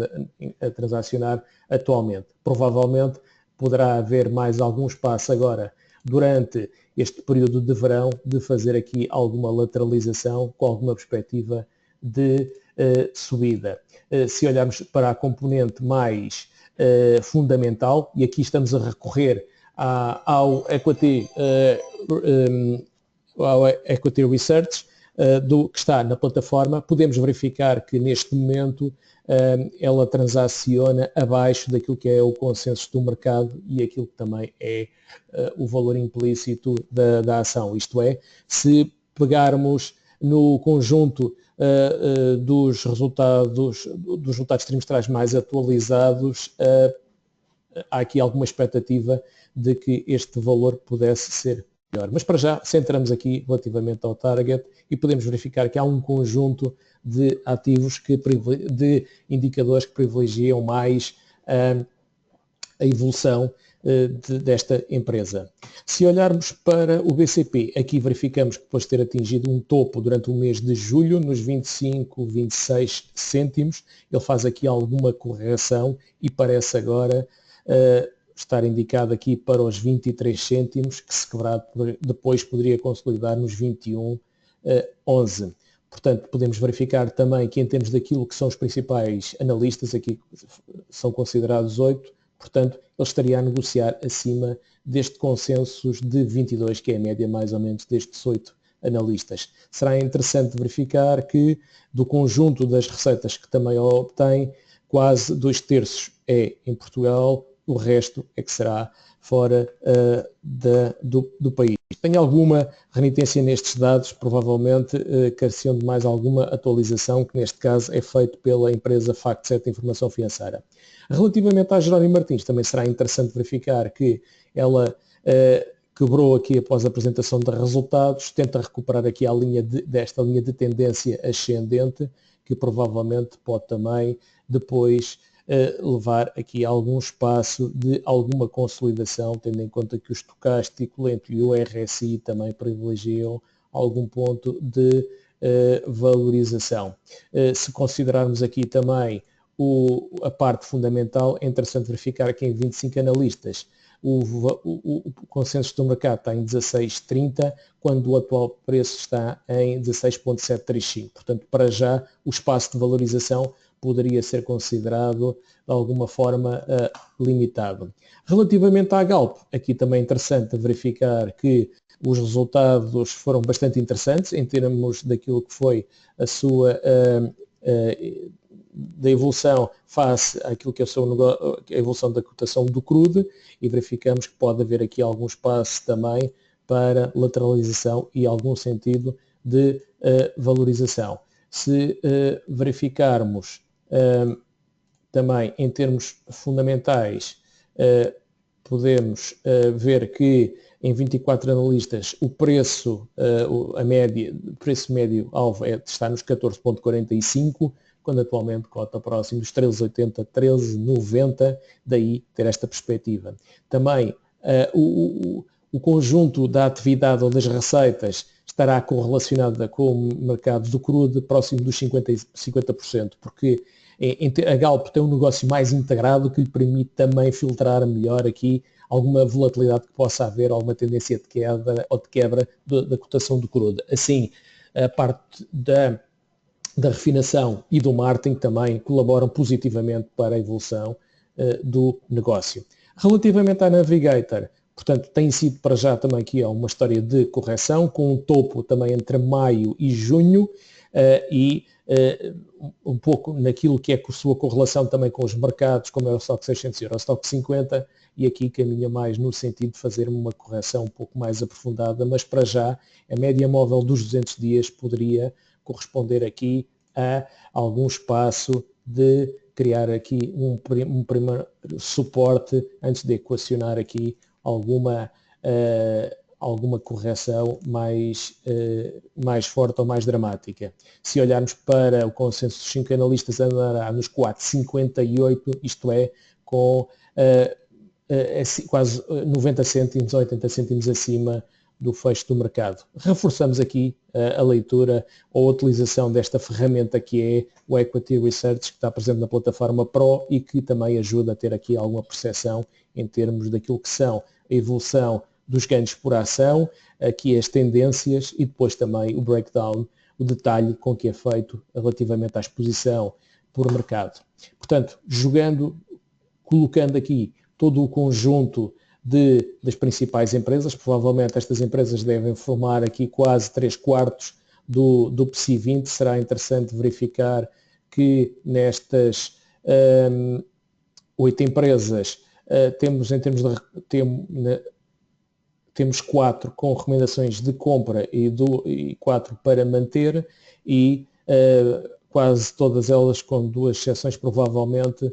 a transacionar atualmente. Provavelmente poderá haver mais algum espaço agora durante este período de verão de fazer aqui alguma lateralização com alguma perspectiva de subida. Se olharmos para a componente mais fundamental, e aqui estamos a recorrer ao Equity Research, que está na plataforma, podemos verificar que neste momento ela transaciona abaixo daquilo que é o consenso do mercado e aquilo que também é o valor implícito da ação. Isto é, se pegarmos no conjunto dos resultados trimestrais mais atualizados, há aqui alguma expectativa de que este valor pudesse ser melhor. Mas para já, centramos aqui relativamente ao target e podemos verificar que há um conjunto de ativos, de indicadores que privilegiam mais a evolução desta empresa. Se olharmos para o BCP, aqui verificamos que depois de ter atingido um topo durante o mês de julho, nos 25, 26 cêntimos, ele faz aqui alguma correção e parece agora estar indicado aqui para os 23 cêntimos, que se quebrar depois poderia consolidar nos 21,11. Portanto, podemos verificar também que em termos daquilo que são os principais analistas, aqui são considerados 8, portanto, ele estaria a negociar acima deste consenso de 22, que é a média mais ou menos destes 8 analistas. Será interessante verificar que do conjunto das receitas que também obtém, quase 2/3 é em Portugal, o resto é que será fora do país. Tem alguma renitência nestes dados, provavelmente careciam de mais alguma atualização, que neste caso é feito pela empresa FactSet Informação Financeira. Relativamente à Jerónimo Martins, também será interessante verificar que ela quebrou aqui após a apresentação de resultados, tenta recuperar aqui desta linha de tendência ascendente, que provavelmente pode também depois levar aqui algum espaço de alguma consolidação, tendo em conta que o estocástico lento e o RSI também privilegiam algum ponto de valorização. Se considerarmos aqui também a parte fundamental, é interessante verificar que em 25 analistas o consenso do mercado está em 16,30, quando o atual preço está em 16,735. Portanto, para já, o espaço de valorização poderia ser considerado de alguma forma limitado. Relativamente à Galp, aqui também é interessante verificar que os resultados foram bastante interessantes em termos daquilo que foi a sua da evolução face àquilo que é a evolução da cotação do crude, e verificamos que pode haver aqui algum espaço também para lateralização e algum sentido de valorização. Se verificarmos também em termos fundamentais, podemos ver que em 24 analistas o preço, o preço médio alvo está nos 14,45, quando atualmente cota próximo dos 13,80, 13,90, daí ter esta perspectiva. Também o conjunto da atividade ou das receitas estará correlacionada com o mercado do crude próximo dos 50%, porque a Galp tem um negócio mais integrado que lhe permite também filtrar melhor aqui alguma volatilidade que possa haver, alguma tendência de queda ou de quebra da cotação do crude. Assim, a parte da refinação e do marketing também colaboram positivamente para a evolução do negócio. Relativamente à Navigator, portanto, tem sido para já também aqui uma história de correção, com um topo também entre maio e junho, e um pouco naquilo que é a sua correlação também com os mercados, como é o Stock 600 e o Stock 50, e aqui caminha mais no sentido de fazer uma correção um pouco mais aprofundada, mas para já a média móvel dos 200 dias poderia corresponder aqui a algum espaço de criar aqui um primeiro suporte antes de equacionar aqui alguma correção mais forte ou mais dramática. Se olharmos para o consenso dos 5 analistas, andará nos 4,58, isto é, com quase 90 cêntimos ou 80 cêntimos acima do fecho do mercado. Reforçamos aqui a leitura ou a utilização desta ferramenta que é o Equity Research, que está presente na plataforma Pro e que também ajuda a ter aqui alguma percepção em termos daquilo que são a evolução dos ganhos por ação, aqui as tendências e depois também o breakdown, o detalhe com que é feito relativamente à exposição por mercado. Portanto, colocando aqui todo o conjunto das principais empresas, provavelmente estas empresas devem formar aqui quase 3/4 do PSI 20, será interessante verificar que nestas 8 empresas temos 4 com recomendações de compra e 4 para manter e quase todas elas, com 2 exceções, provavelmente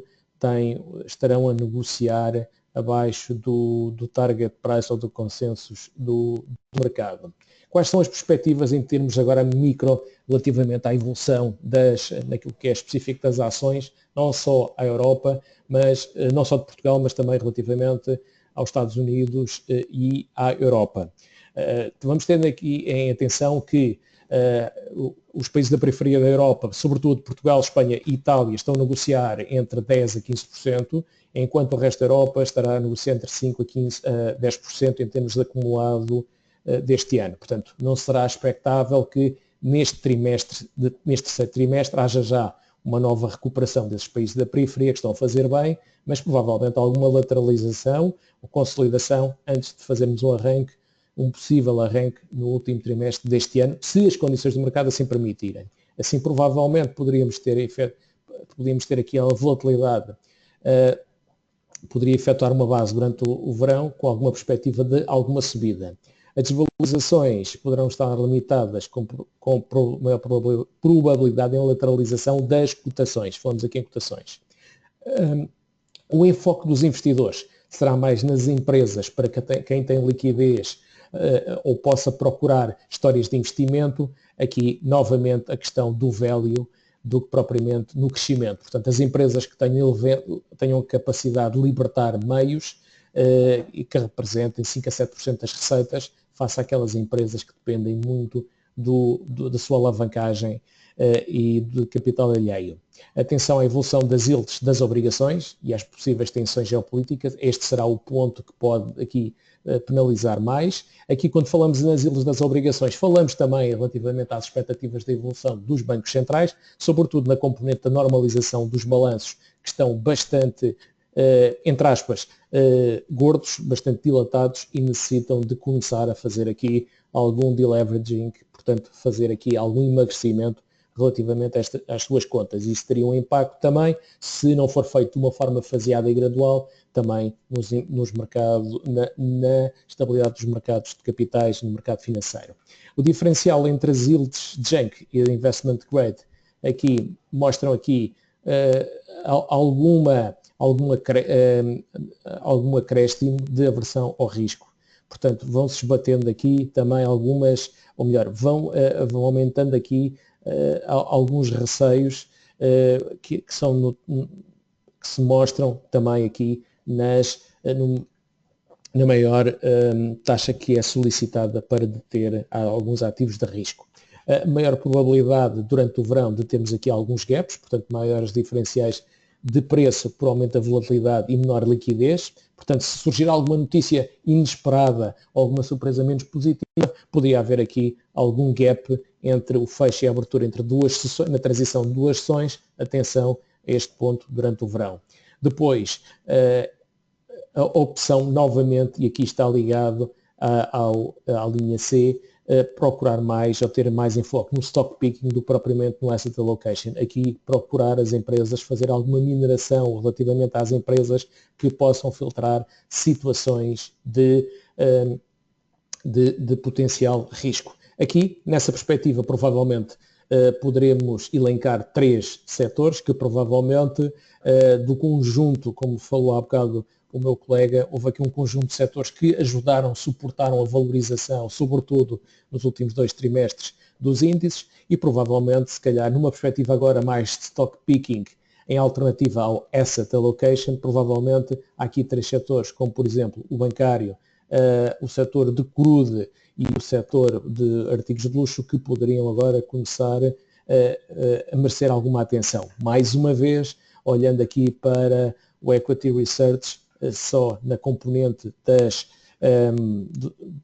estarão a negociar abaixo do target price ou do consensus do mercado. Quais são as perspectivas em termos agora micro relativamente à evolução naquilo que é específico das ações, não só à Europa, mas não só de Portugal, mas também relativamente aos Estados Unidos e à Europa. Vamos tendo aqui em atenção que os países da periferia da Europa, sobretudo Portugal, Espanha e Itália, estão a negociar entre 10% a 15%, enquanto o resto da Europa estará a negociar entre 5% a 10% em termos de acumulado deste ano. Portanto, não será expectável que neste terceiro trimestre haja já uma nova recuperação desses países da periferia que estão a fazer bem, mas provavelmente alguma lateralização ou consolidação antes de fazermos um possível arranque no último trimestre deste ano, se as condições do mercado assim permitirem. Assim, provavelmente poderíamos ter aqui a volatilidade, poderia efetuar uma base durante o verão com alguma perspectiva de alguma subida. As desvalorizações poderão estar limitadas com maior probabilidade em lateralização das cotações. Falamos aqui em cotações. O enfoque dos investidores será mais nas empresas para quem tem liquidez ou possa procurar histórias de investimento. Aqui, novamente, a questão do value do que propriamente no crescimento. Portanto, as empresas que tenham capacidade de libertar meios e que representem 5% a 7% das receitas, face àquelas empresas que dependem muito da sua alavancagem e de capital alheio. Atenção à evolução das yields das obrigações e às possíveis tensões geopolíticas. Este será o ponto que pode aqui penalizar mais. Aqui, quando falamos nas yields das obrigações, falamos também relativamente às expectativas de evolução dos bancos centrais, sobretudo na componente da normalização dos balanços, que estão bastante, entre aspas, gordos, bastante dilatados e necessitam de começar a fazer aqui algum deleveraging, portanto, fazer aqui algum emagrecimento relativamente às suas contas. Isso teria um impacto também, se não for feito de uma forma faseada e gradual, também nos mercados, na estabilidade dos mercados de capitais no mercado financeiro. O diferencial entre as yields junk e a investment grade aqui mostram aqui algum acréscimo de aversão ao risco. Portanto, vão-se esbatendo aqui também algumas, ou melhor, vão aumentando aqui alguns receios que se mostram também aqui na maior taxa que é solicitada para deter alguns ativos de risco. A maior probabilidade durante o verão de termos aqui alguns gaps, portanto maiores diferenciais de preço por aumento da volatilidade e menor liquidez. Portanto, se surgir alguma notícia inesperada ou alguma surpresa menos positiva, poderia haver aqui algum gap entre o fecho e a abertura entre duas sessões, na transição de duas sessões. Atenção a este ponto durante o verão. Depois, a opção novamente, e aqui está ligado à linha C, procurar mais ou ter mais enfoque no stock picking do que propriamente no asset allocation. Aqui procurar as empresas fazer alguma mineração relativamente às empresas que possam filtrar situações de potencial risco. Aqui, nessa perspectiva, provavelmente poderemos elencar 3 setores que provavelmente do conjunto, como falou há bocado o meu colega, houve aqui um conjunto de setores que suportaram a valorização, sobretudo nos últimos 2 trimestres dos índices e provavelmente, se calhar, numa perspectiva agora mais de stock picking, em alternativa ao asset allocation, provavelmente há aqui 3 setores, como por exemplo o bancário, o setor de crude e o setor de artigos de luxo que poderiam agora começar a merecer alguma atenção. Mais uma vez, olhando aqui para o Equity Research, só na componente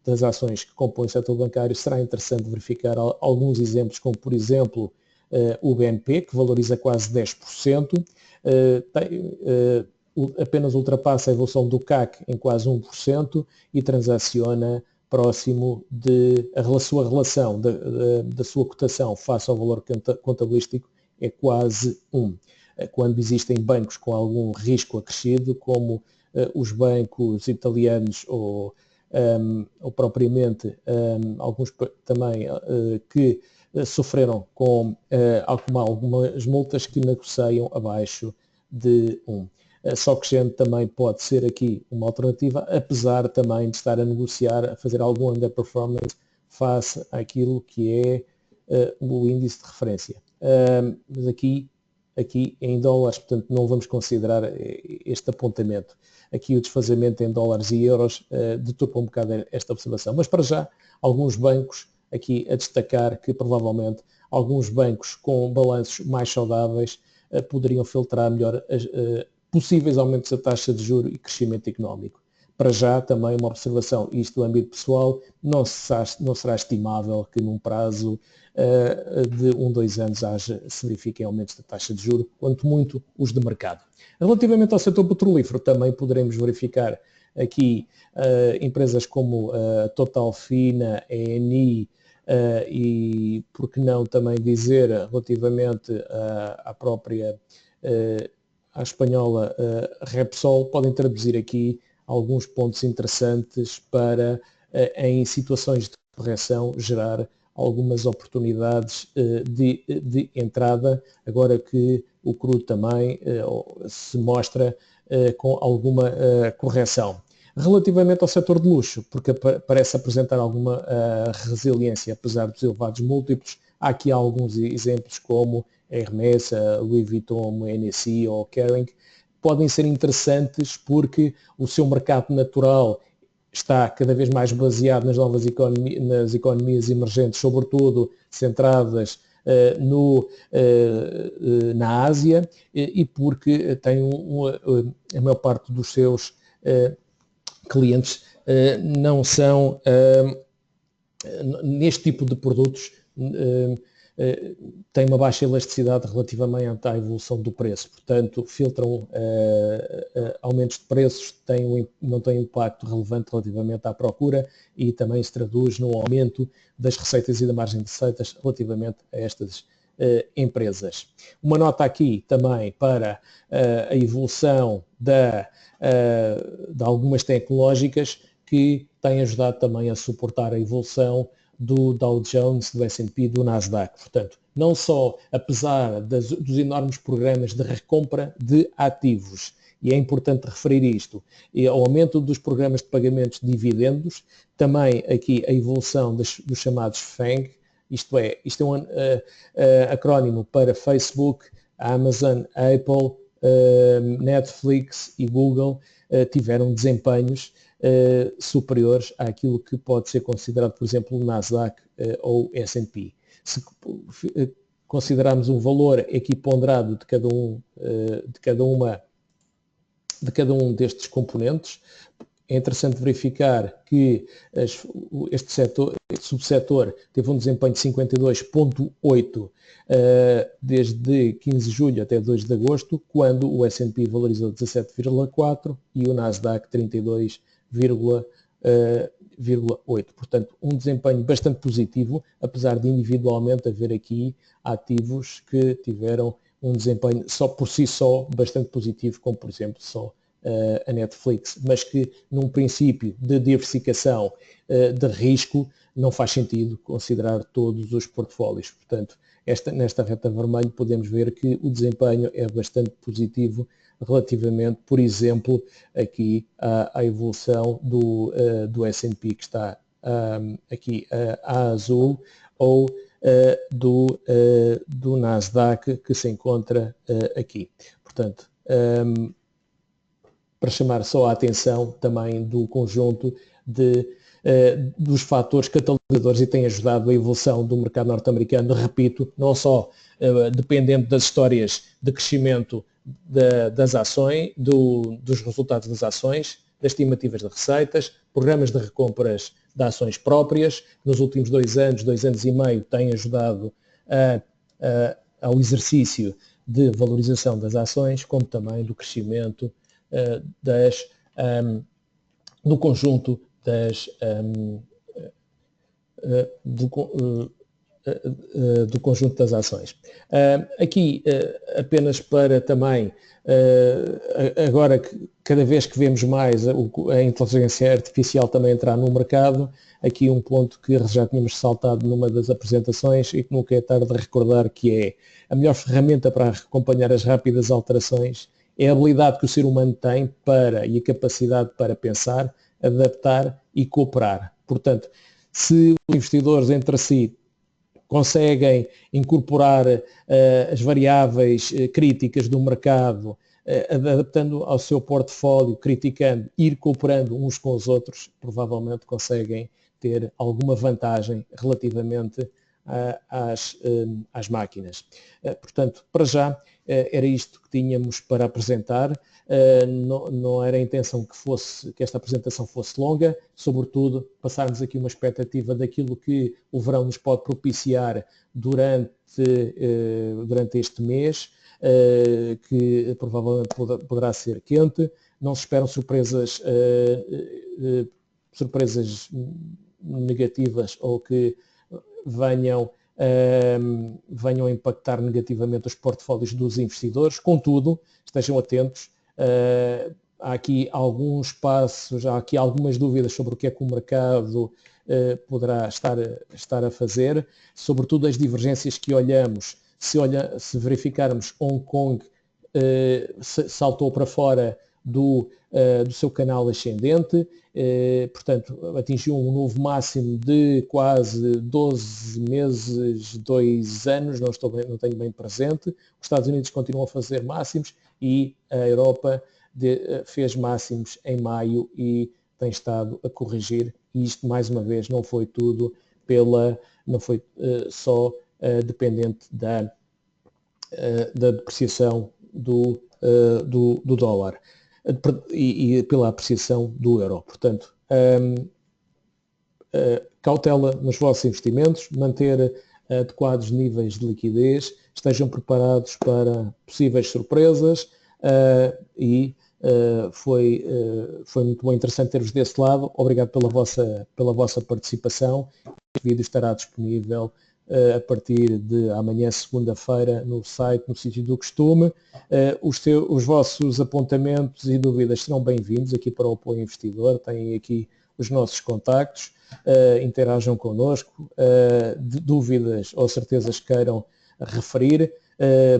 das ações que compõem o setor bancário, será interessante verificar alguns exemplos, como por exemplo o BNP, que valoriza quase 10%, apenas ultrapassa a evolução do CAC em quase 1% e transaciona próximo a sua relação da sua cotação face ao valor contabilístico é quase 1. Quando existem bancos com algum risco acrescido, como os bancos italianos ou propriamente alguns também que sofreram com algumas multas que negociam abaixo de 1. Só que gente também pode ser aqui uma alternativa, apesar também de estar a negociar, a fazer algum underperformance face àquilo que é o índice de referência. Mas aqui em dólares, portanto, não vamos considerar este apontamento. Aqui o desfazamento em dólares e euros deturpa um bocado esta observação. Mas para já, alguns bancos, aqui a destacar que provavelmente alguns bancos com balanços mais saudáveis poderiam filtrar melhor possíveis aumentos da taxa de juros e crescimento económico. Para já, também uma observação, isto do âmbito pessoal, não será estimável que num prazo de 2 anos se verifiquem aumentos da taxa de juros, quanto muito os de mercado. Relativamente ao setor petrolífero, também poderemos verificar aqui empresas como a Total Fina, a Eni e, por que não também dizer, relativamente à própria à espanhola Repsol, podem traduzir aqui alguns pontos interessantes para, em situações de correção, gerar algumas oportunidades de entrada, agora que o crudo também se mostra com alguma correção. Relativamente ao setor de luxo, porque parece apresentar alguma resiliência, apesar dos elevados múltiplos, há aqui alguns exemplos como a Hermès, a Louis Vuitton, a NSI ou a Kering, podem ser interessantes porque o seu mercado natural está cada vez mais baseado nas novas nas economias emergentes, sobretudo centradas na Ásia, e porque tem a maior parte dos seus clientes não são neste tipo de produtos, tem uma baixa elasticidade relativamente à evolução do preço, portanto filtram aumentos de preços, não têm impacto relevante relativamente à procura e também se traduz no aumento das receitas e da margem de receitas relativamente a estas empresas. Uma nota aqui também para a evolução de algumas tecnológicas que têm ajudado também a suportar a evolução do Dow Jones, do S&P, do Nasdaq. Portanto, não só apesar dos enormes programas de recompra de ativos, e é importante referir isto, e ao aumento dos programas de pagamentos de dividendos, também aqui a evolução dos chamados FANG, isto é um acrónimo para Facebook, Amazon, Apple, Netflix e Google, tiveram desempenhos superiores àquilo que pode ser considerado, por exemplo, o Nasdaq ou S&P. Se considerarmos um valor aqui ponderado de cada um destes componentes, é interessante verificar que este subsetor teve um desempenho de 52,8 desde 15 de julho até 2 de agosto, quando o S&P valorizou 17,4 e o Nasdaq 32,8. Portanto, um desempenho bastante positivo, apesar de individualmente haver aqui ativos que tiveram um desempenho por si só bastante positivo, como por exemplo só a Netflix, mas que num princípio de diversificação de risco não faz sentido considerar todos os portfólios. Portanto, nesta reta vermelha podemos ver que o desempenho é bastante positivo relativamente, por exemplo, aqui à evolução do S&P, que está aqui a azul, ou do Nasdaq, que se encontra aqui. Portanto, para chamar só a atenção também do conjunto dos fatores catalisadores e tem ajudado a evolução do mercado norte-americano, repito, não só dependendo das histórias de crescimento das ações, dos resultados das ações, das estimativas de receitas, programas de recompras de ações próprias, nos últimos 2 anos e meio, têm ajudado ao exercício de valorização das ações, como também do crescimento do conjunto do conjunto das ações. Aqui, apenas para também, agora que cada vez que vemos mais a inteligência artificial também entrar no mercado, aqui um ponto que já tínhamos saltado numa das apresentações e que nunca é tarde de recordar, que é a melhor ferramenta para acompanhar as rápidas alterações é a habilidade que o ser humano tem e a capacidade para pensar, adaptar e cooperar. Portanto, se os investidores entre si conseguem incorporar as variáveis críticas do mercado, adaptando ao seu portfólio, criticando, ir cooperando uns com os outros, provavelmente conseguem ter alguma vantagem relativamente às máquinas. Portanto, para já, era isto que tínhamos para apresentar. Não era a intenção que esta apresentação fosse longa, sobretudo passarmos aqui uma expectativa daquilo que o verão nos pode propiciar durante este mês, que provavelmente poderá ser quente. Não se esperam surpresas negativas ou que venham a impactar negativamente os portfólios dos investidores. Contudo, estejam atentos. Há aqui alguns passos, há aqui algumas dúvidas sobre o que é que o mercado poderá estar a fazer, sobretudo as divergências que olhamos. Se verificarmos, Hong Kong saltou para fora do seu canal ascendente, portanto atingiu um novo máximo de quase 12 meses, 2 anos, não tenho bem presente. Os Estados Unidos continuam a fazer máximos e a Europa fez máximos em maio e tem estado a corrigir, e isto mais uma vez não foi só dependente da depreciação do dólar e pela apreciação do euro. Portanto, cautela nos vossos investimentos, manter adequados níveis de liquidez, estejam preparados para possíveis surpresas foi muito bom, interessante ter-vos desse lado. Obrigado pela vossa participação. O vídeo estará disponível a partir de amanhã, segunda-feira, no site, no sítio do costume. Os vossos apontamentos e dúvidas serão bem-vindos aqui para o Apoio Investidor. Têm aqui os nossos contactos. Interajam connosco. Dúvidas ou certezas queiram referir.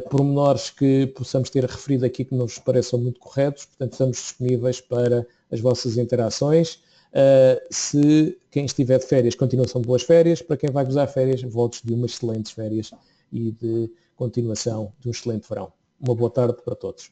Pormenores que possamos ter referido aqui que nos pareçam muito corretos. Portanto, estamos disponíveis para as vossas interações. Se quem estiver de férias, continuação de boas férias. Para quem vai gozar férias, votos de umas excelentes férias e de continuação de um excelente verão. Uma boa tarde para todos.